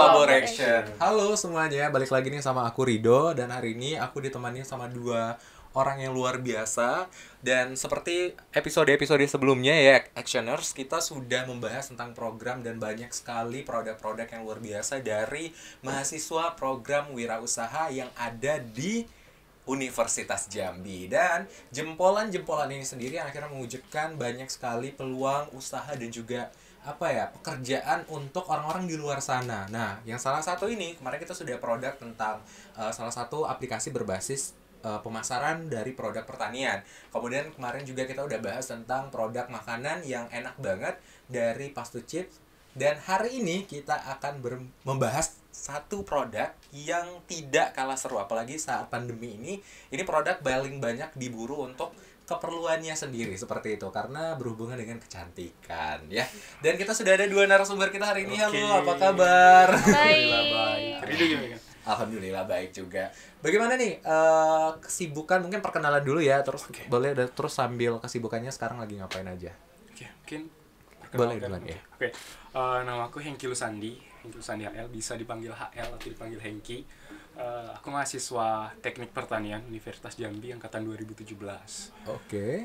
Collaboration. Halo semuanya, balik lagi nih sama aku Rido. Dan hari ini aku ditemani sama dua orang yang luar biasa. Dan seperti episode-episode sebelumnya ya, Actioners, kita sudah membahas tentang program dan banyak sekali produk-produk yang luar biasa dari mahasiswa program wirausaha yang ada di Universitas Jambi. Dan jempolan-jempolan ini sendiri yang akhirnya mewujudkan banyak sekali peluang usaha dan juga pekerjaan untuk orang-orang di luar sana. Nah, yang salah satu ini kemarin kita sudah produk tentang salah satu aplikasi berbasis pemasaran dari produk pertanian. Kemudian kemarin juga kita udah bahas tentang produk makanan yang enak banget dari Pastu Chips. Dan hari ini kita akan membahas satu produk yang tidak kalah seru, apalagi saat pandemi ini. Ini produk paling banyak diburu untuk keperluannya sendiri, seperti itu, karena berhubungan dengan kecantikan ya. Dan kita sudah ada dua narasumber kita hari ini. Halo, apa kabar? Alhamdulillah baik. Rido gimana? Alhamdulillah baik juga. Bagaimana nih kesibukan? Mungkin perkenalan dulu ya, terus boleh terus sambil kesibukannya sekarang lagi ngapain aja? Mungkin boleh duluan ya. Nama aku Hengki Lusandi HL, bisa dipanggil HL atau dipanggil Hengki. Aku mahasiswa Teknik Pertanian Universitas Jambi angkatan 2017.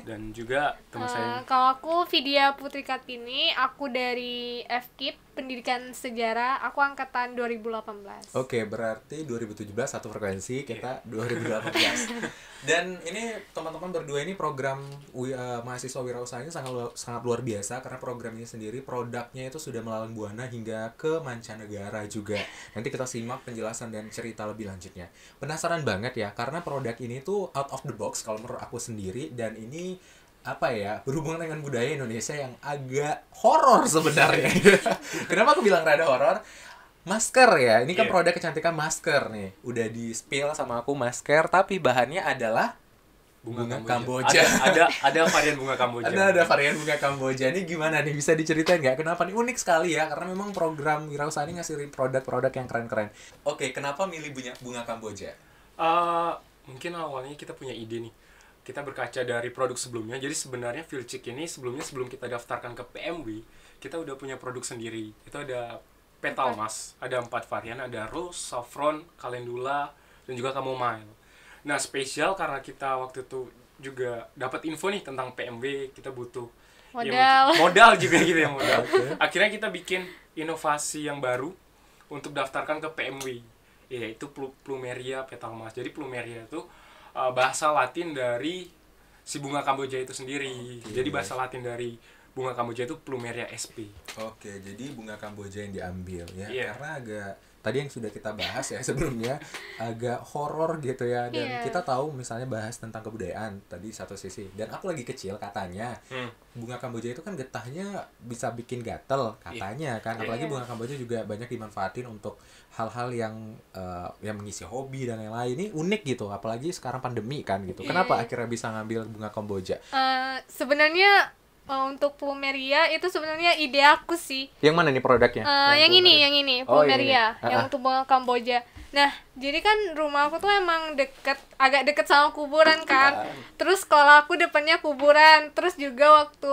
Dan juga teman saya. Kalau aku Vidya Putri Kartini, aku dari FKIP Pendidikan Sejarah, aku angkatan 2018. Berarti 2017 satu frekuensi, kita 2018. Dan ini teman-teman berdua ini program mahasiswa wirausaha ini sangat luar biasa, karena program ini sendiri produknya itu sudah melalang buana hingga ke mancanegara juga. Nanti kita simak penjelasan dan cerita lebih lanjutnya. Penasaran banget ya, karena produk ini tuh out of the box kalau menurut aku sendiri, dan ini berhubungan dengan budaya Indonesia yang agak horor sebenarnya. Kenapa aku bilang rada horor? Masker ya, ini kan produk kecantikan masker nih. Udah di-spill sama aku masker, tapi bahannya adalah bunga Kamboja. Ada varian bunga Kamboja. Ada varian bunga Kamboja. Ini gimana nih, bisa diceritain nggak? Kenapa nih unik sekali ya? Karena memang program wirausaha ini ngasih produk-produk yang keren-keren. Kenapa milih bunga Kamboja? Mungkin awalnya kita punya ide nih. Kita berkaca dari produk sebelumnya. Jadi sebenarnya Vilcik ini sebelum kita daftarkan ke PMW, kita udah punya produk sendiri. Itu ada petal mas, ada 4 varian, ada rose, saffron, calendula, dan juga chamomile. Nah, spesial karena kita waktu itu juga dapat info nih tentang PMW, kita butuh modal juga gitu ya, modal. Akhirnya kita bikin inovasi yang baru untuk daftarkan ke PMW, yaitu Plumeria petal mas. Jadi Plumeria itu bahasa Latin dari si bunga Kamboja itu sendiri. Jadi bahasa Latin dari bunga Kamboja itu Plumeria sp. Jadi bunga Kamboja yang diambil ya. Karena agak tadi yang sudah kita bahas ya sebelumnya agak horor gitu ya, dan kita tahu misalnya bahas tentang kebudayaan tadi satu sisi. Dan aku lagi kecil katanya bunga Kamboja itu kan getahnya bisa bikin gatel katanya kan. Apalagi bunga Kamboja juga banyak dimanfaatin untuk hal-hal yang mengisi hobi dan yang lain. Ini unik gitu, apalagi sekarang pandemi kan gitu. Kenapa akhirnya bisa ngambil bunga Kamboja? Sebenarnya untuk Plumeria itu sebenarnya ide aku sih. Yang mana nih produknya? Yang ini Plumeria, yang untuk bunga Kamboja. Nah, jadi kan rumah aku tuh emang agak deket sama kuburan kan. Terus sekolah aku depannya kuburan. Terus juga waktu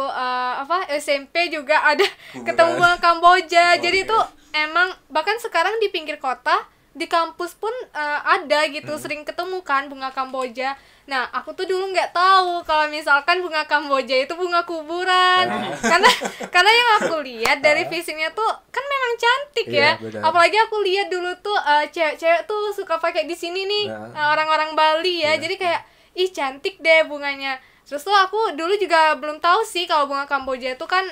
SMP juga ada ketemu bunga Kamboja. Jadi tuh emang bahkan sekarang di pinggir kota, di kampus pun ada gitu, sering ketemu kan bunga Kamboja. Nah, aku tuh dulu nggak tahu kalau misalkan bunga Kamboja itu bunga kuburan. Karena yang aku lihat dari fisiknya tuh kan memang cantik ya. Apalagi aku lihat dulu tuh cewek-cewek tuh suka pakai di sini nih, orang-orang Bali ya. Jadi kayak ih cantik deh bunganya. Terus tuh aku dulu juga belum tahu sih kalau bunga Kamboja itu kan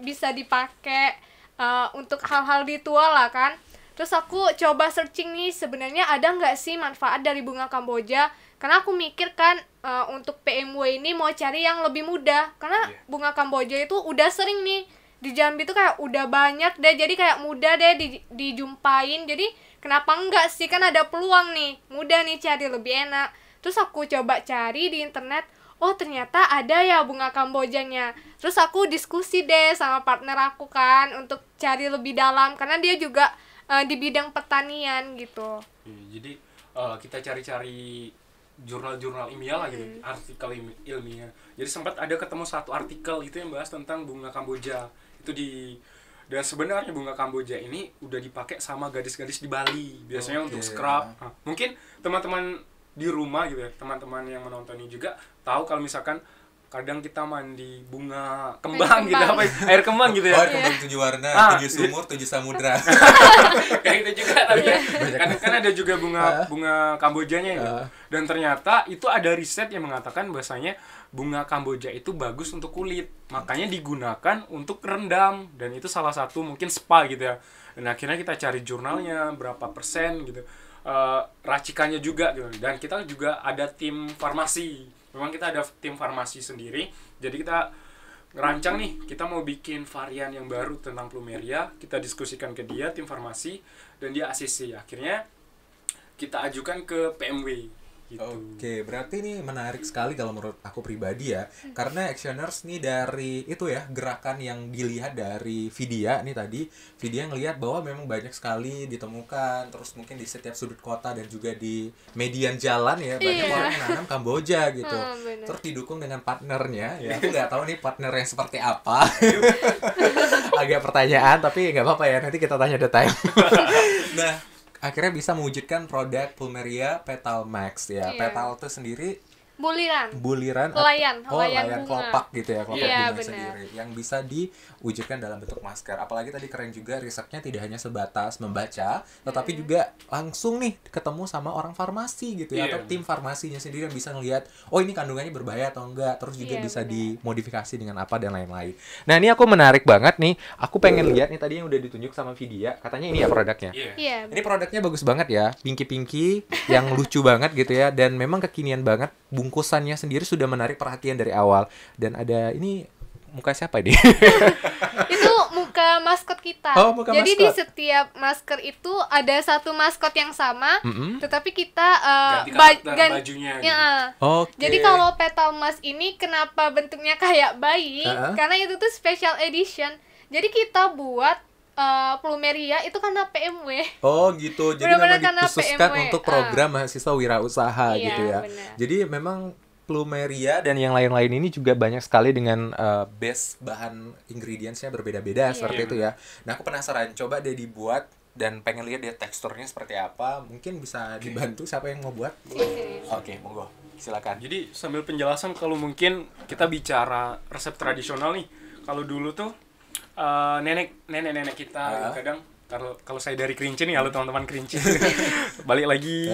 bisa dipakai untuk hal-hal ritual lah kan. Terus aku coba searching nih, sebenarnya ada nggak sih manfaat dari bunga Kamboja? Karena aku mikir kan untuk PMW ini mau cari yang lebih mudah. Karena bunga Kamboja itu udah sering nih di Jambi tuh kayak udah banyak deh. Jadi kayak mudah deh dijumpain. Jadi kenapa enggak sih, kan ada peluang nih. Mudah nih cari, lebih enak. Terus aku coba cari di internet. Oh ternyata ada ya bunga Kambojanya. Terus aku diskusi deh sama partner aku kan untuk cari lebih dalam. Karena dia juga di bidang pertanian gitu. Jadi kita cari-cari jurnal-jurnal ilmiah lah gitu, artikel ilmiah. Jadi sempat ada ketemu satu artikel itu yang bahas tentang bunga Kamboja. Itu Dan sebenarnya bunga Kamboja ini udah dipakai sama gadis-gadis di Bali biasanya untuk scrub. Nah, mungkin teman-teman di rumah gitu ya, teman-teman yang menonton ini juga tahu kalau misalkan kadang kita mandi bunga kembang gitu, apa air kembang gitu ya. Air kembang 7 warna, 7 sumur, 7 samudra. Kayak gitu juga tapi kan ada juga bunga Kambojanya gitu. Dan ternyata itu ada riset yang mengatakan bahasanya bunga Kamboja itu bagus untuk kulit. Makanya digunakan untuk rendam, dan itu salah satu mungkin spa gitu ya. Dan akhirnya kita cari jurnalnya berapa persen gitu. Racikannya juga gitu. Dan kita juga ada tim farmasi. Memang kita ada tim farmasi sendiri. Jadi kita ngerancang nih, kita mau bikin varian yang baru tentang plumeria, kita diskusikan ke dia, tim farmasi, dan dia ACC. Akhirnya kita ajukan ke PMW gitu. Oke, berarti ini menarik sekali kalau menurut aku pribadi ya. Karena Actioners nih dari itu ya, gerakan yang dilihat dari Vidya nih tadi, Vidya ngelihat bahwa memang banyak sekali ditemukan, terus mungkin di setiap sudut kota dan juga di median jalan ya, banyak orang yang nanam Kamboja gitu. Terus didukung dengan partnernya, ya aku nggak tahu nih partnernya seperti apa. Agak pertanyaan, tapi nggak apa-apa ya, nanti kita tanya detail. Nah, akhirnya bisa mewujudkan produk Plumeria Petal Max ya. Petal itu sendiri buliran layan layan bunga. kelopak gitu ya, kelopak bunga bener. sendiri yang bisa diwujudkan dalam bentuk masker. Apalagi tadi keren juga risetnya tidak hanya sebatas membaca, tetapi juga langsung nih ketemu sama orang farmasi gitu ya, atau tim farmasinya sendiri yang bisa ngelihat oh ini kandungannya berbahaya atau enggak, terus juga bisa dimodifikasi dengan apa dan lain-lain. Nah, ini aku menarik banget nih, aku pengen lihat nih tadi yang udah ditunjuk sama Vidya, katanya ini ya produknya. Ini produknya bagus banget ya, pinky yang lucu banget gitu ya, dan memang kekinian banget. Bungkusannya sendiri sudah menarik perhatian dari awal, dan ada ini muka siapa ini? Itu muka maskot kita. Muka jadi maskot. di setiap masker itu ada satu maskot yang sama, tetapi kita ganti bajunya gitu. Jadi kalau Petal Mask ini kenapa bentuknya kayak bayi? Karena itu tuh special edition. Jadi kita buat Plumeria itu karena PMW. Oh gitu, jadi Bener-bener memang dikhususkan PMW. untuk program mahasiswa wirausaha gitu ya. Bener. Jadi memang Plumeria dan yang lain-lain ini juga banyak sekali dengan base bahan ingredientsnya berbeda-beda seperti itu ya. Nah, aku penasaran, coba deh dibuat dan pengen lihat dia teksturnya seperti apa. Mungkin bisa dibantu siapa yang mau buat? Oke, monggo. Silakan. Jadi sambil penjelasan, kalau mungkin kita bicara resep tradisional nih. Kalau dulu tuh nenek kita kadang kalau saya dari Kerinci nih, halo teman-teman Kerinci. Balik lagi.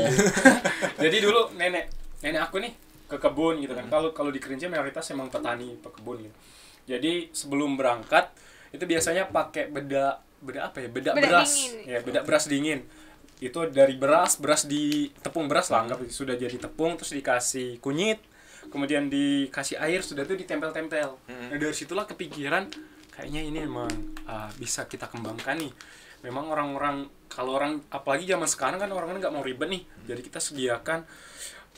Jadi dulu nenek aku nih ke kebun gitu kan. Kalau di Kerinci mayoritas emang petani, pekebun gitu. Jadi sebelum berangkat itu biasanya pakai bedak beras. Dingin. Ya, bedak beras dingin. Itu dari beras di tepung beras lah, anggap sudah jadi tepung, terus dikasih kunyit, kemudian dikasih air, sudah tuh ditempel-tempel. Nah, dari situlah kepikiran kayaknya ini memang bisa kita kembangkan nih. Memang orang-orang, kalau orang apalagi zaman sekarang kan orang-orang nggak mau ribet nih. Jadi kita sediakan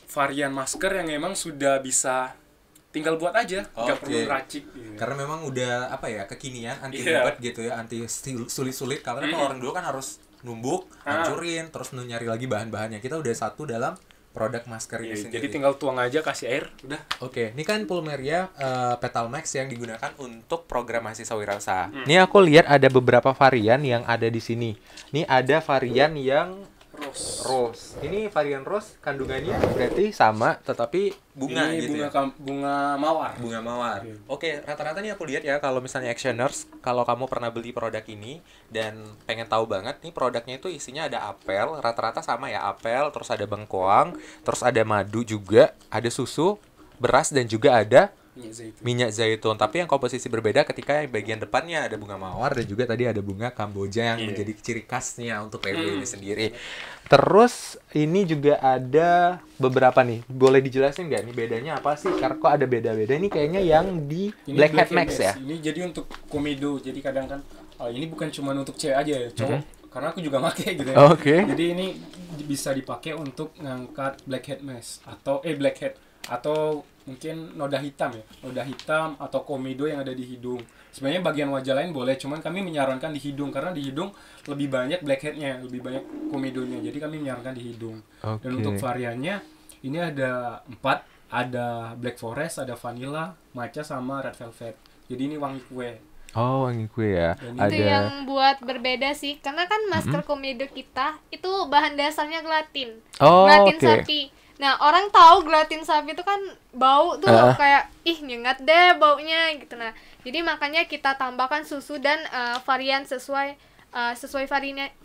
varian masker yang memang sudah bisa tinggal buat aja, nggak perlu racik gitu. Karena memang udah kekinian, anti ribet gitu ya, anti sulit-sulit. Karena kalau orang dulu kan harus numbuk, hancurin, terus nyari lagi bahan-bahannya. Kita udah satu dalam produk masker ini sendiri. Jadi tinggal tuang aja, kasih air, udah. Oke, ini kan Plumeria Petal Max yang digunakan untuk program mahasiswa wirausaha. Ini aku lihat ada beberapa varian yang ada di sini. Ini ada varian yang rose. Ini varian rose kandungannya berarti sama, tetapi bunga ini gitu bunga mawar. Bunga mawar. Oke, rata-rata nih aku lihat ya, kalau misalnya Actioners, kalau kamu pernah beli produk ini dan pengen tahu banget nih produknya itu isinya ada apel, rata-rata sama ya, apel, terus ada bengkoang, terus ada madu juga, ada susu, beras, dan juga ada minyak zaitun. Tapi yang komposisi berbeda ketika yang bagian depannya ada bunga mawar dan juga tadi ada bunga Kamboja yang menjadi ciri khasnya untuk PMW ini sendiri. Terus ini juga ada beberapa nih, boleh dijelasin nggak nih bedanya apa sih? Karena kok ada beda-beda. Ini kayaknya yang di Black Hat Max ya. Ini jadi untuk komedo. Jadi kadang kan ini bukan cuma untuk cewek aja ya, cowok. Karena aku juga pakai gitu ya. Jadi ini bisa dipakai untuk ngangkat blackhead mask atau blackhead atau mungkin noda hitam ya, noda hitam atau komedo yang ada di hidung. Sebenarnya bagian wajah lain boleh, cuman kami menyarankan di hidung karena di hidung lebih banyak blackheadnya, lebih banyak komedonya. Jadi kami menyarankan di hidung. Dan untuk variannya ini ada 4, ada black forest, ada vanilla, matcha sama red velvet. Jadi ini wangi kue. Oh, wangi kue ya. Dan Itu Ada. yang buat berbeda sih, karena kan masker komedo kita itu bahan dasarnya gelatin, Oh, gelatin oke. sapi. Nah, orang tahu gelatin sapi itu kan bau tuh kayak ih nyengat deh baunya gitu. Nah, jadi makanya kita tambahkan susu dan varian sesuai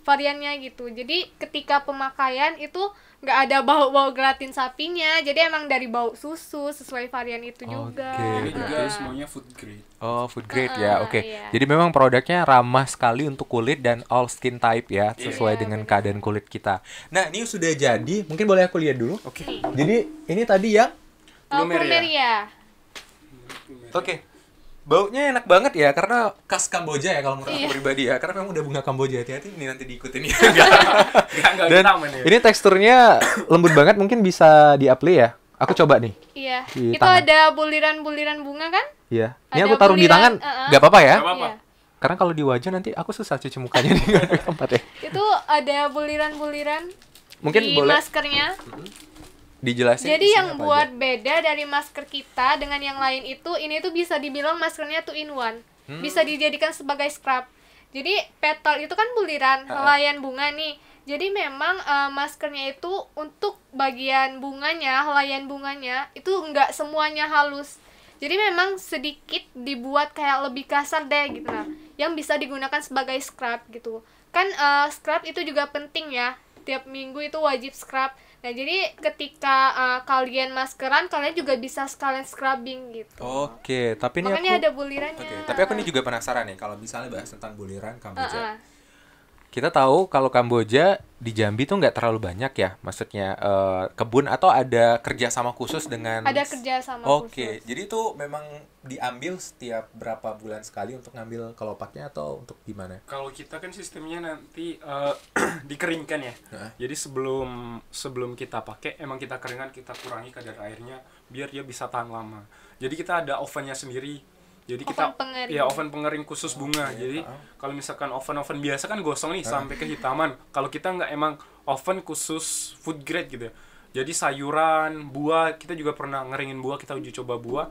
variannya gitu. Jadi ketika pemakaian itu nggak ada bau-bau gelatin sapinya, jadi emang dari bau susu sesuai varian itu juga. Oke. ini juga semuanya food grade. Oh, food grade ya. Oke. Iya. Jadi memang produknya ramah sekali untuk kulit dan all skin type ya, sesuai Iya, dengan benar. keadaan kulit kita. Nah, ini sudah jadi. Mungkin boleh aku lihat dulu. Oke. Jadi, ini tadi yang Plumeria. oke. Baunya enak banget ya, karena khas Kamboja ya kalau menurut aku Iya. pribadi ya. Karena memang udah bunga Kamboja. Hati-hati ini nanti diikutin ya. Enggak Dan kita aman ya. ini teksturnya lembut banget, mungkin bisa di-apply ya. Aku coba nih. Iya, Di itu tangan. ada buliran-buliran bunga kan? Iya. Ini Ada aku taruh di buliran, tangan, uh-uh. nggak apa-apa ya? Nggak apa-apa. Iya. Karena kalau di wajah nanti aku susah cuci mukanya di tempat ya. Itu ada buliran-buliran Mungkin di boleh maskernya. dijelasin. Jadi isinya yang apa buat aja? beda dari masker kita dengan yang lain itu, ini tuh bisa dibilang maskernya tuh in one. Bisa dijadikan sebagai scrub. Jadi petal itu kan buliran, helaian bunga nih. Jadi memang maskernya itu untuk bagian bunganya, helaian bunganya itu nggak semuanya halus. Jadi memang sedikit dibuat kayak lebih kasar deh gitu nah, yang bisa digunakan sebagai scrub gitu. Kan scrub itu juga penting ya. Tiap minggu itu wajib scrub. Nah, jadi ketika kalian maskeran, kalian juga bisa sekalian scrubbing gitu. Oke, tapi ini Makanya aku ada bulirannya. Oke, tapi aku ini juga penasaran nih kalau misalnya bahas tentang buliran Kamboja. Heeh. Kita tahu kalau Kamboja di Jambi tuh nggak terlalu banyak ya, maksudnya kebun atau ada kerjasama khusus dengan. Ada kerja sama Oke, khusus. jadi itu memang diambil setiap berapa bulan sekali untuk ngambil kelopaknya atau untuk gimana? Kalau kita kan sistemnya nanti dikeringkan ya. Heeh. Jadi sebelum kita pakai emang kita keringkan, kita kurangi kadar airnya biar dia bisa tahan lama. Jadi kita ada ovennya sendiri. Jadi kita Oven pengering. ya oven pengering khusus bunga. Jadi kalau misalkan oven biasa kan gosong nih sampai kehitaman. Kalau kita nggak emang oven khusus food grade gitu ya. Jadi sayuran, buah, kita juga pernah ngeringin buah, kita uji coba buah.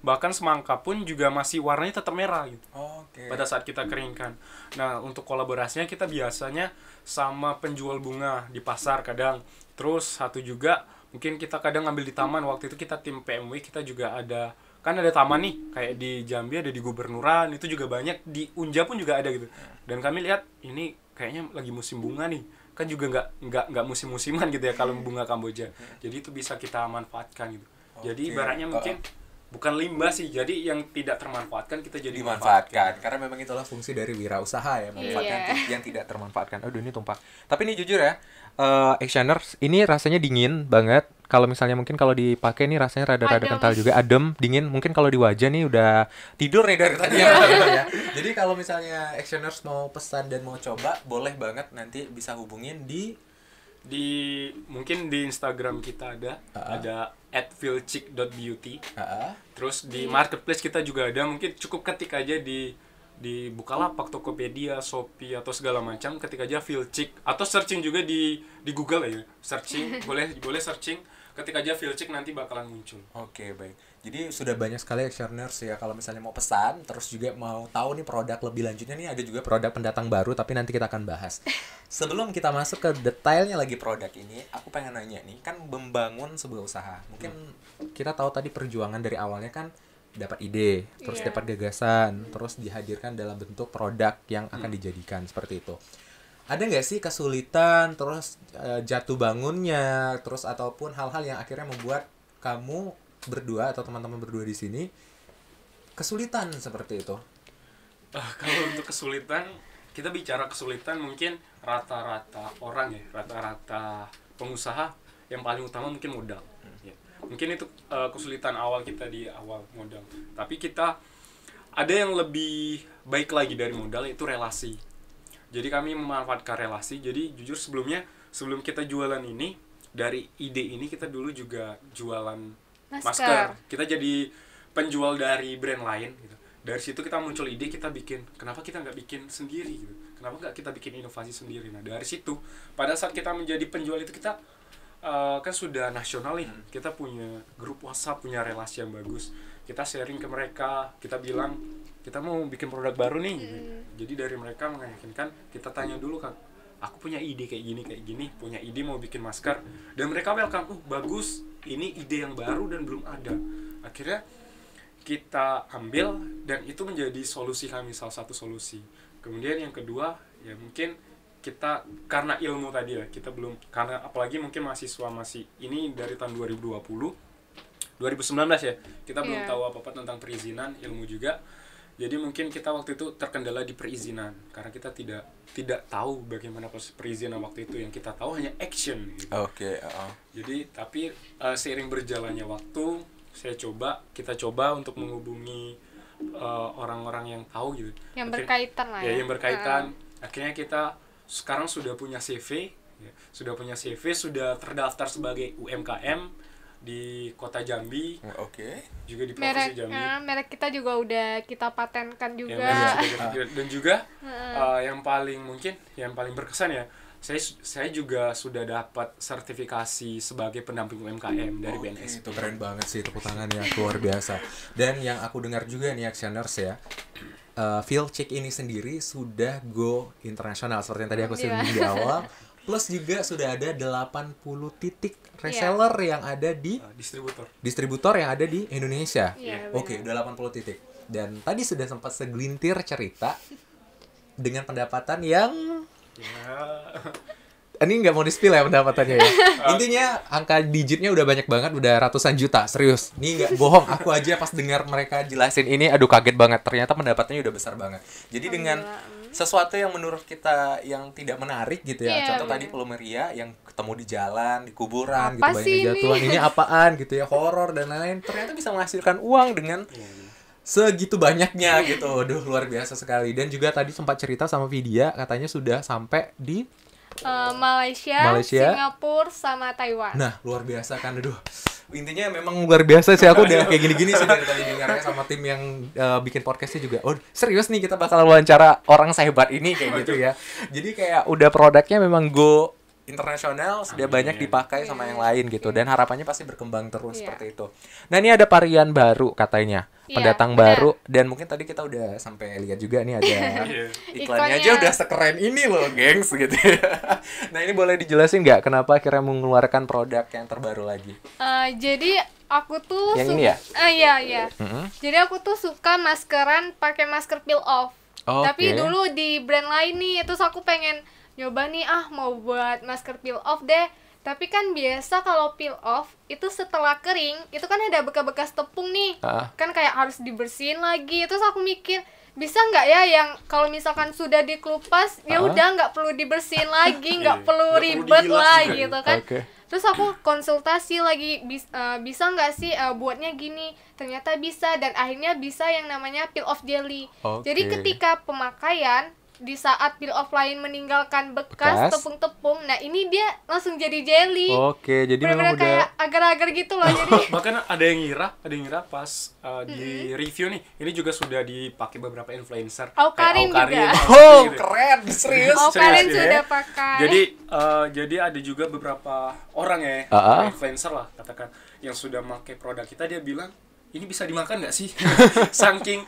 Bahkan semangka pun juga masih warnanya tetap merah gitu. Oke. Pada saat kita keringkan. Nah, untuk kolaborasinya kita biasanya sama penjual bunga di pasar kadang. Terus satu juga mungkin kita kadang ngambil di taman. Waktu itu kita tim PMW, kita juga ada, kan ada taman nih, kayak di Jambi ada di Gubernuran, itu juga banyak, di Unja pun juga ada gitu. Dan kami lihat ini kayaknya lagi musim bunga nih. Kan juga nggak musim-musiman gitu ya kalau bunga Kamboja. Jadi itu bisa kita manfaatkan gitu. Jadi Oke. ibaratnya mungkin bukan limbah sih, jadi yang tidak termanfaatkan kita jadi Dimanfaatkan karena memang itulah fungsi dari wirausaha ya, memanfaatkan Iya. yang tidak termanfaatkan. Aduh, ini tumpah. Tapi ini jujur ya, Actioners ini rasanya dingin banget. Kalau misalnya mungkin kalau dipakai nih rasanya rada-rada Adem. kental juga, adem, dingin. Mungkin kalau di wajah nih udah tidur nih dari tadi ya. Jadi kalau misalnya Actioners mau pesan dan mau coba, boleh banget nanti bisa hubungin di mungkin di Instagram kita ada @feelchick.beauty. Terus di marketplace kita juga ada, mungkin cukup ketik aja di Bukalapak, Tokopedia, Shopee atau segala macam, ketik aja Feelchick atau searching juga di Google ya. Searching boleh searching, ketik aja Feelchick nanti bakalan muncul. Oke, baik. Jadi sudah banyak sekali Actioners ya kalau misalnya mau pesan, terus juga mau tahu nih produk lebih lanjutnya nih, ada juga produk pendatang baru tapi nanti kita akan bahas. Sebelum kita masuk ke detailnya lagi produk ini, aku pengen nanya nih, kan membangun sebuah usaha. Mungkin kita tahu tadi perjuangan dari awalnya kan dapat ide, terus Iya. dapat gagasan, terus dihadirkan dalam bentuk produk yang akan dijadikan seperti itu. Ada nggak sih kesulitan, terus jatuh bangunnya, terus ataupun hal-hal yang akhirnya membuat kamu berdua atau teman-teman berdua di sini kesulitan seperti itu? Kalau untuk kesulitan, kita bicara kesulitan mungkin rata-rata orang ya, rata-rata pengusaha yang paling utama mungkin modal. Ya. Mungkin itu kesulitan awal kita di awal modal. Tapi kita ada yang lebih baik lagi dari modal, itu relasi. Jadi kami memanfaatkan relasi. Jadi jujur sebelum kita jualan ini, dari ide ini kita dulu juga jualan masker. Kita jadi penjual dari brand lain gitu. Dari situ kita muncul ide, kita bikin, kenapa kita nggak bikin sendiri gitu, kenapa nggak kita bikin inovasi sendiri. Nah dari situ pada saat kita menjadi penjual itu kita kan sudah nasional nih, kita punya grup WhatsApp, punya relasi yang bagus, kita sharing ke mereka, kita bilang kita mau bikin produk baru nih gitu. Jadi dari mereka meyakinkan, kita tanya dulu kan, aku punya ide kayak gini, punya ide mau bikin masker, dan mereka welcome, bagus, ini ide yang baru dan belum ada. Akhirnya kita ambil dan itu menjadi solusi kami, salah satu solusi. Kemudian yang kedua ya mungkin kita karena ilmu tadi ya, kita belum, karena apalagi mungkin mahasiswa masih ini dari tahun 2019 ya, kita belum tahu apa-apa tentang perizinan, ilmu juga. Jadi mungkin kita waktu itu terkendala di perizinan karena kita tidak tahu bagaimana proses perizinan waktu itu, yang kita tahu hanya action gitu. Jadi tapi seiring berjalannya waktu, kita coba untuk menghubungi orang-orang yang tahu gitu. Yang berkaitan lah ya. Yang berkaitan. Akhirnya kita sekarang sudah punya CV, sudah terdaftar sebagai UMKM di Kota Jambi. Juga di Provinsi Jambi. Merek kita juga udah kita patenkan juga. Dan juga yang paling berkesan ya, saya juga sudah dapat sertifikasi sebagai pendamping UMKM dari BNS. Itu keren banget sih, tepuk tangan ya, luar biasa. Dan yang aku dengar juga nih Actioners ya, Feelchick ini sendiri sudah go internasional seperti yang tadi aku singgung di awal. Plus juga sudah ada 80 titik reseller yang ada di distributor yang ada di Indonesia. Oke, udah 80 titik. Dan tadi sudah sempat segelintir cerita dengan pendapatan yang ini nggak mau di-spill ya pendapatannya ya. Intinya angka digitnya udah banyak banget, udah ratusan juta, serius. Ini nggak bohong, aku aja pas dengar mereka jelasin ini, aduh kaget banget. Ternyata pendapatannya udah besar banget. Jadi dengan sesuatu yang menurut kita yang tidak menarik gitu ya, contoh tadi plumeria yang ketemu di jalan, di kuburan, apa gitu banyak jatuhan, ini apaan gitu ya, horor dan lain-lain, ternyata bisa menghasilkan uang dengan segitu banyaknya gitu. Aduh luar biasa sekali. Dan juga tadi sempat cerita sama Vidya, katanya sudah sampai di Malaysia, Singapura, sama Taiwan. Nah, luar biasa kan. Aduh, intinya memang luar biasa sih. Aku udah kayak gini-gini sih dari tadi dengarnya sama tim yang bikin podcastnya juga. Oh, serius nih kita bakal wawancara orang sehebat ini kayak gitu ya. Jadi kayak udah produknya memang go internasional, sudah banyak dipakai sama yang lain gitu. Dan harapannya pasti berkembang terus seperti itu. Nah, ini ada varian baru katanya. Pendatang baru, dan mungkin tadi kita udah sampai lihat juga nih ada iklannya aja udah sekeren ini loh gengs gitu. Nah ini boleh dijelasin nggak kenapa akhirnya mengeluarkan produk yang terbaru lagi? Jadi aku tuh yang ini ya? Iya. Jadi aku tuh suka maskeran pakai masker peel off. Tapi dulu di brand lain nih, terus aku pengen nyoba nih, mau buat masker peel off deh. Tapi kan biasa kalau peel off itu setelah kering itu kan ada bekas-bekas tepung nih, kan kayak harus dibersihin lagi. Terus aku mikir bisa nggak ya yang kalau misalkan sudah dikelupas ya udah nggak perlu dibersihin lagi, nggak perlu ribet lah gitu kan. Terus aku konsultasi lagi, bisa nggak sih buatnya gini, ternyata bisa, dan akhirnya bisa yang namanya peel off jelly. Jadi ketika pemakaian di saat peel off lain meninggalkan bekas tepung-tepung, nah ini dia langsung jadi jelly. Jadi memang udah kayak agar-agar gitu loh. Jadi bahkan ada yang ngira pas di review nih, ini juga sudah dipakai beberapa influencer. Aukarin juga. Keren, serius. Aukarin sudah pakai. Jadi ada juga beberapa orang ya, influencer lah katakan, yang sudah pakai produk kita, dia bilang ini bisa dimakan nggak sih? saking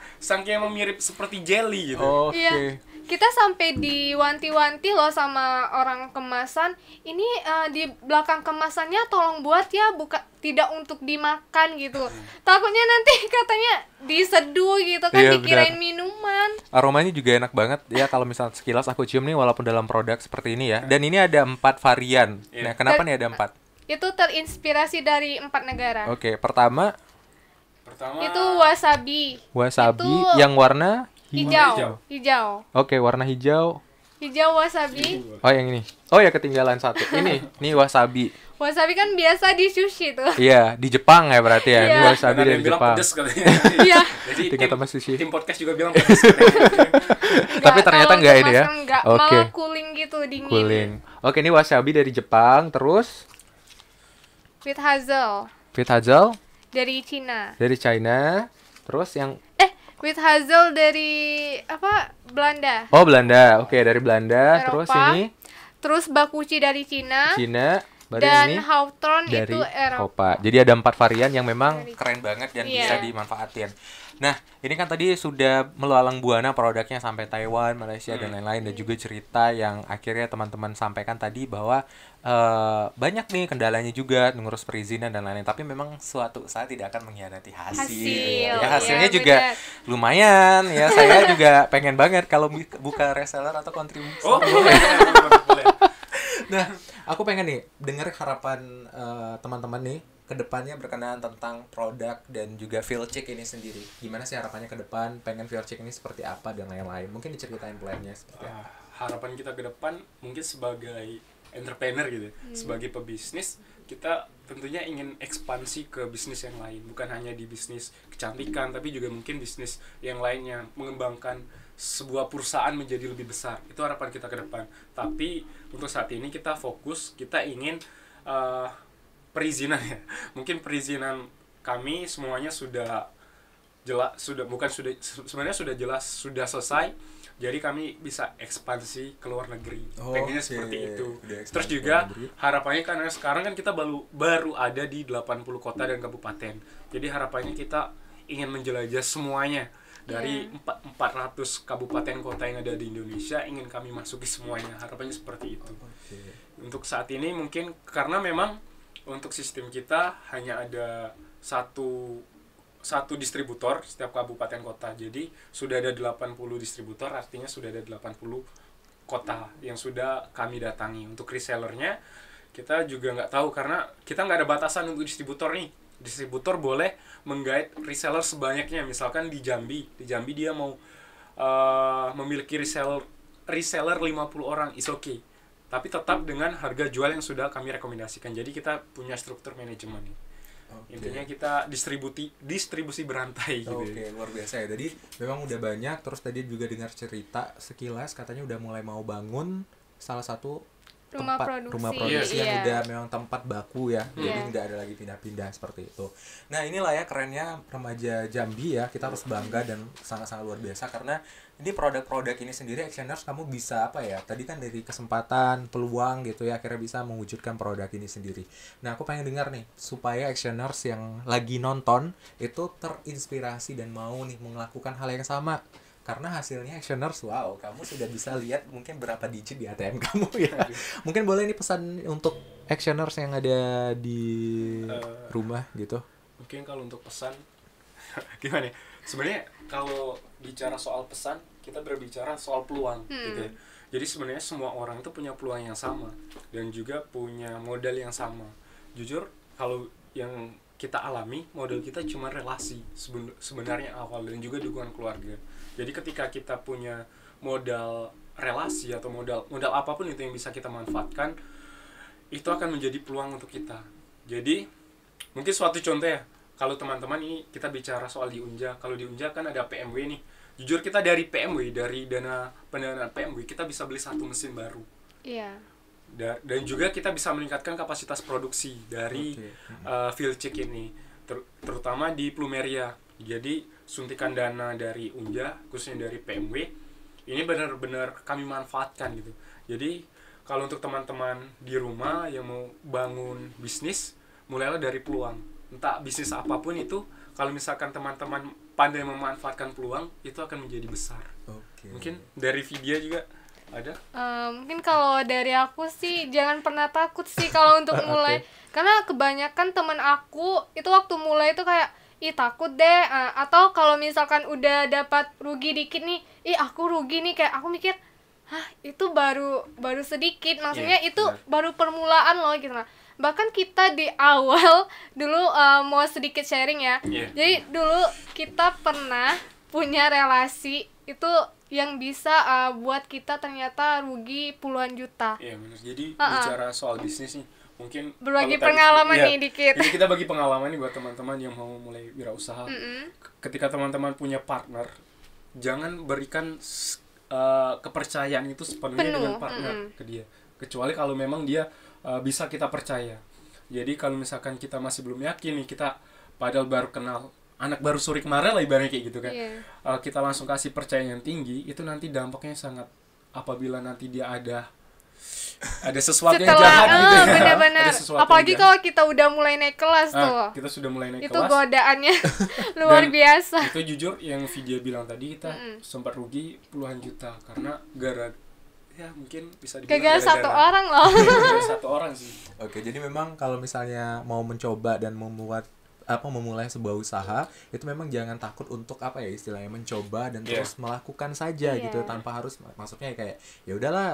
emang mirip seperti jelly gitu. Iya. Kita sampai diwanti-wanti loh sama orang kemasan, ini di belakang kemasannya tolong buat ya, tidak untuk dimakan gitu. Takutnya nanti katanya diseduh gitu kan, dikirain minuman. Aromanya juga enak banget ya kalau misalnya sekilas aku cium nih, walaupun dalam produk seperti ini ya. Dan ini ada 4 varian. Nah, kenapa nih ada 4? Itu terinspirasi dari 4 negara. Pertama itu wasabi. Wasabi itu yang warna hijau. Warna hijau. Hijau wasabi. Yang ini. Ya ketinggalan satu. Ini wasabi. Wasabi kan biasa di sushi tuh. Iya, di Jepang ya berarti ya. Ini wasabi dari Jepang. Iya. Jadi tim podcast juga bilang pedes. Tapi ternyata enggak ini ya. Malah cooling gitu, dingin. Cooling. Ini wasabi dari Jepang, terus with hazel. Dari Cina. Terus yang with hazel dari Belanda. Belanda. Dari Belanda. Eropa. Terus ini. Terus bakuchi dari Cina. Baru dan ini Hawthorne dari itu Eropa. Jadi ada 4 varian yang memang Dari- keren banget dan Iya. bisa dimanfaatin. Nah, ini kan tadi sudah melalang buana produknya sampai Taiwan, Malaysia dan lain-lain, dan juga cerita yang akhirnya teman-teman sampaikan tadi bahwa banyak nih kendalanya juga ngurus perizinan dan lain-lain. Tapi memang suatu saat tidak akan mengkhianati hasil. Ya hasilnya iya, juga benar. lumayan. Ya saya juga pengen banget kalau buka reseller atau kontribusi. Oh, boleh. Nah, aku pengen nih dengar harapan teman-teman nih ke depannya berkenaan tentang produk dan juga Feelchick ini sendiri. Gimana sih harapannya ke depan? Pengen Feelchick ini seperti apa dan lain-lain? Mungkin diceritain plannya seperti apa. Harapan kita ke depan mungkin sebagai entrepreneur gitu, sebagai pebisnis, kita tentunya ingin ekspansi ke bisnis yang lain, bukan hanya di bisnis kecantikan, tapi juga mungkin bisnis yang lainnya, mengembangkan sebuah perusahaan menjadi lebih besar. Itu harapan kita ke depan. Tapi untuk saat ini kita fokus, kita ingin perizinan ya. Mungkin perizinan kami semuanya sudah jelas, sebenarnya sudah jelas, sudah selesai. Jadi kami bisa ekspansi ke luar negeri. Pengennya seperti itu. Terus juga harapannya karena sekarang kan kita baru ada di 80 kota dan kabupaten. Jadi harapannya kita ingin menjelajah semuanya. Dari 400 kabupaten kota yang ada di Indonesia, ingin kami masuki semuanya. Harapannya seperti itu. Untuk saat ini mungkin karena memang untuk sistem kita hanya ada satu distributor setiap kabupaten kota. Jadi sudah ada 80 distributor, artinya sudah ada 80 kota yang sudah kami datangi. Untuk resellernya kita juga nggak tahu karena kita nggak ada batasan untuk distributor nih. Distributor boleh menggait reseller sebanyaknya. Misalkan di Jambi dia mau memiliki reseller 50 orang, is okay. Tapi tetap dengan harga jual yang sudah kami rekomendasikan. Jadi kita punya struktur manajemen nih. Intinya kita distribusi berantai gitu. Oke, luar biasa ya. Jadi memang udah banyak. Terus tadi juga dengar cerita sekilas katanya udah mulai mau bangun salah satu Rumah produksi yang iya. udah memang tempat baku ya. Jadi nggak ada lagi pindah-pindah seperti itu. Nah, inilah ya kerennya remaja Jambi ya. Kita harus bangga dan sangat-sangat luar biasa karena ini produk-produk ini sendiri Actioners kamu bisa apa ya? Tadi kan dari kesempatan, peluang gitu ya akhirnya bisa mewujudkan produk ini sendiri. Nah, aku pengen dengar nih supaya Actioners yang lagi nonton itu terinspirasi dan mau nih melakukan hal yang sama. Karena hasilnya Actioners, wow, kamu sudah bisa lihat mungkin berapa digit di ATM kamu ya. Mungkin boleh nih pesan untuk Actioners yang ada di rumah gitu. Mungkin kalau untuk pesan gimana ya? Sebenarnya kalau bicara soal pesan, kita berbicara soal peluang gitu ya. Jadi sebenarnya semua orang itu punya peluang yang sama dan juga punya modal yang sama. Jujur kalau yang kita alami, modal kita cuma relasi sebenarnya awal dan juga dukungan keluarga. Jadi ketika kita punya modal relasi atau modal apapun itu yang bisa kita manfaatkan, itu akan menjadi peluang untuk kita. Jadi mungkin suatu contoh ya, kalau teman-teman ini kita bicara soal di Unja, kalau di Unja kan ada PMW nih. Jujur kita dari PMW, dari pendanaan PMW kita bisa beli 1 mesin baru. Iya. Dan juga kita bisa meningkatkan kapasitas produksi dari Feelchick ini, terutama di Plumeria. Jadi suntikan dana dari Unja, khususnya dari PMW, ini benar-benar kami manfaatkan gitu. Jadi kalau untuk teman-teman di rumah yang mau bangun bisnis, mulailah dari peluang. Entah bisnis apapun itu, kalau misalkan teman-teman pandai memanfaatkan peluang, itu akan menjadi besar. Mungkin dari Vidya juga ada? Mungkin kalau dari aku sih jangan pernah takut sih kalau untuk mulai. Karena kebanyakan teman aku itu waktu mulai itu kayak takut deh, atau kalau misalkan udah dapat rugi dikit nih, aku rugi nih, kayak aku mikir itu baru sedikit, maksudnya itu baru permulaan loh gitu. Nah, bahkan kita di awal dulu mau sedikit sharing ya. Jadi dulu kita pernah punya relasi itu yang bisa buat kita ternyata rugi puluhan juta. Iya benar. Jadi bicara soal bisnis nih, mungkin berbagi pengalaman nih dikit. Jadi kita bagi pengalaman nih buat teman-teman yang mau mulai wirausaha. Ketika teman-teman punya partner, jangan berikan kepercayaan itu sepenuhnya dengan partner ke dia. Kecuali kalau memang dia bisa kita percaya. Jadi kalau misalkan kita masih belum yakin nih, kita padahal baru kenal, anak baru suri kemarin lah ibaratnya kayak gitu kan. Kita langsung kasih percaya yang tinggi, itu nanti dampaknya sangat, apabila nanti dia ada ada sesuatu yang setelah jahat gitu ya. benar-benar Ada sesuatu yang apalagi jahat. kalau kita udah mulai naik kelas tuh Kita sudah mulai naik itu kelas. godaannya luar Dan biasa. Itu jujur yang Vidya bilang tadi, kita sempat rugi puluhan juta karena ya mungkin bisa dibilang Gagal satu gara-gara- orang loh. gara-gara satu orang sih. Oke, jadi memang kalau misalnya mau mencoba dan memulai sebuah usaha, itu memang jangan takut untuk apa ya istilahnya mencoba dan terus melakukan saja gitu Iya. tanpa harus maksudnya kayak ya udahlah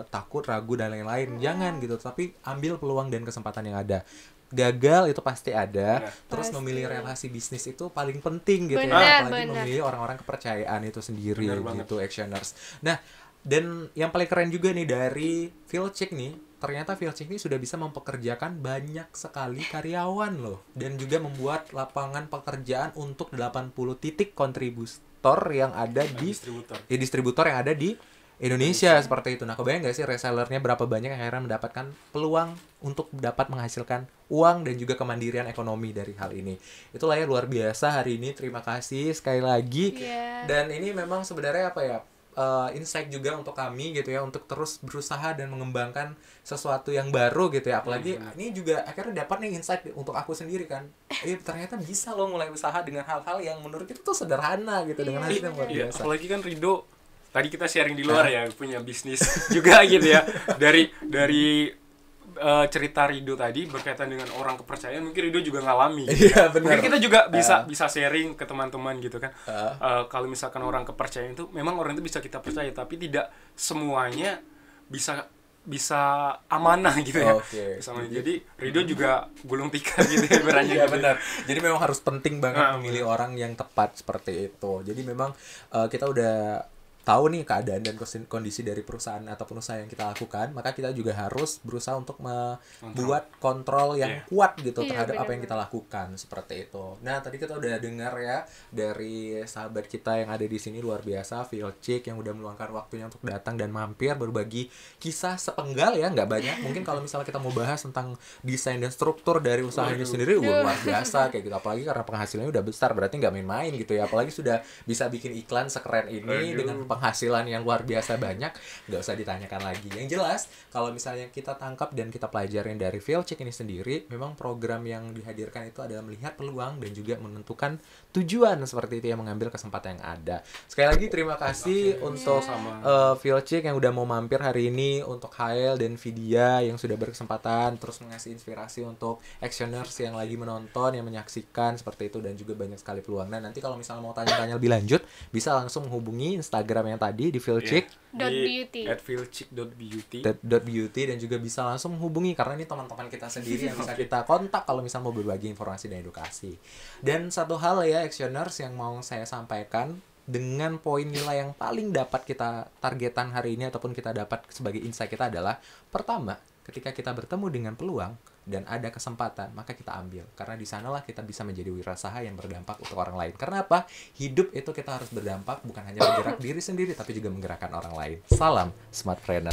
takut, ragu dan lain-lain. Jangan gitu, tapi ambil peluang dan kesempatan yang ada. Gagal itu pasti ada. Terus Pasti. memilih relasi bisnis itu paling penting gitu Benar, ya. Apalagi benar. memilih orang-orang kepercayaan itu sendiri Benar banget. gitu, actioners. Nah, dan yang paling keren juga nih dari Feelchick nih, ternyata Feelchick ini sudah bisa mempekerjakan banyak sekali karyawan loh, dan juga membuat lapangan pekerjaan untuk 80 titik kontributor yang ada di distributor yang ada di Indonesia seperti itu. Nah, kebayang gak sih resellernya berapa banyak yang akhirnya mendapatkan peluang untuk dapat menghasilkan uang dan juga kemandirian ekonomi dari hal ini. Itulah ya, luar biasa hari ini. Terima kasih sekali lagi. Iya. Dan ini memang sebenarnya apa ya, insight juga untuk kami gitu ya, untuk terus berusaha dan mengembangkan sesuatu yang baru gitu ya. Apalagi ini juga akhirnya dapat nih insight untuk aku sendiri kan, ternyata bisa loh mulai usaha dengan hal-hal yang menurut kita tuh sederhana gitu, dengan hasil yang luar Iya, biasa. apalagi kan Rido tadi kita sharing di luar ya, punya bisnis juga gitu ya. Dari cerita Rido tadi berkaitan dengan orang kepercayaan, mungkin Rido juga ngalami gitu. Iya, benar. Mungkin kita juga bisa sharing ke teman-teman gitu kan. Kalau misalkan orang kepercayaan itu memang orang itu bisa kita percaya, tapi tidak semuanya bisa amanah gitu ya. Oke. Jadi Rido juga gulung tikar gitu ya berani. Iya benar. Jadi memang harus penting banget Nah, memilih orang yang tepat seperti itu. Jadi memang kita udah tahu nih keadaan dan kondisi dari perusahaan ataupun usaha yang kita lakukan, maka kita juga harus berusaha untuk membuat kontrol yang kuat gitu Iya, terhadap apa yang benar-benar. kita lakukan seperti itu. Nah, tadi kita udah dengar ya dari sahabat kita yang ada di sini, luar biasa, Feelchick, yang udah meluangkan waktunya untuk datang dan mampir berbagi kisah sepenggal ya, nggak banyak. Mungkin kalau misalnya kita mau bahas tentang desain dan struktur dari usaha ini sendiri, luar biasa kayak gitu. Apalagi karena penghasilannya udah besar, berarti nggak main-main gitu ya. Apalagi sudah bisa bikin iklan sekeren ini dengan penghasilan yang luar biasa banyak, nggak usah ditanyakan lagi. Yang jelas, kalau misalnya kita tangkap dan kita pelajarin dari Feelchick ini sendiri, memang program yang dihadirkan itu adalah melihat peluang dan juga menentukan tujuan seperti itu, yang mengambil kesempatan yang ada. Sekali lagi terima kasih untuk Feelchick yang udah mau mampir hari ini, untuk Hael dan Vidya yang sudah berkesempatan terus mengasih inspirasi untuk actioners yang lagi menonton, yang menyaksikan seperti itu, dan juga banyak sekali peluang. Nah, nanti kalau misalnya mau tanya-tanya lebih lanjut, bisa langsung menghubungi Instagram yang tadi di Feelchick .beauty. @feelchick.beauty dan juga bisa langsung menghubungi, karena ini teman-teman kita sendiri yang bisa kita kontak kalau misalnya mau berbagi informasi dan edukasi. Dan satu hal ya actioners yang mau saya sampaikan, dengan poin nilai yang paling dapat kita targetan hari ini ataupun kita dapat sebagai insight kita adalah, pertama, ketika kita bertemu dengan peluang dan ada kesempatan, maka kita ambil. Karena di sanalah kita bisa menjadi wirausaha yang berdampak untuk orang lain. Karena apa? Hidup itu kita harus berdampak, bukan hanya bergerak diri sendiri, tapi juga menggerakkan orang lain. Salam Smartpreneur.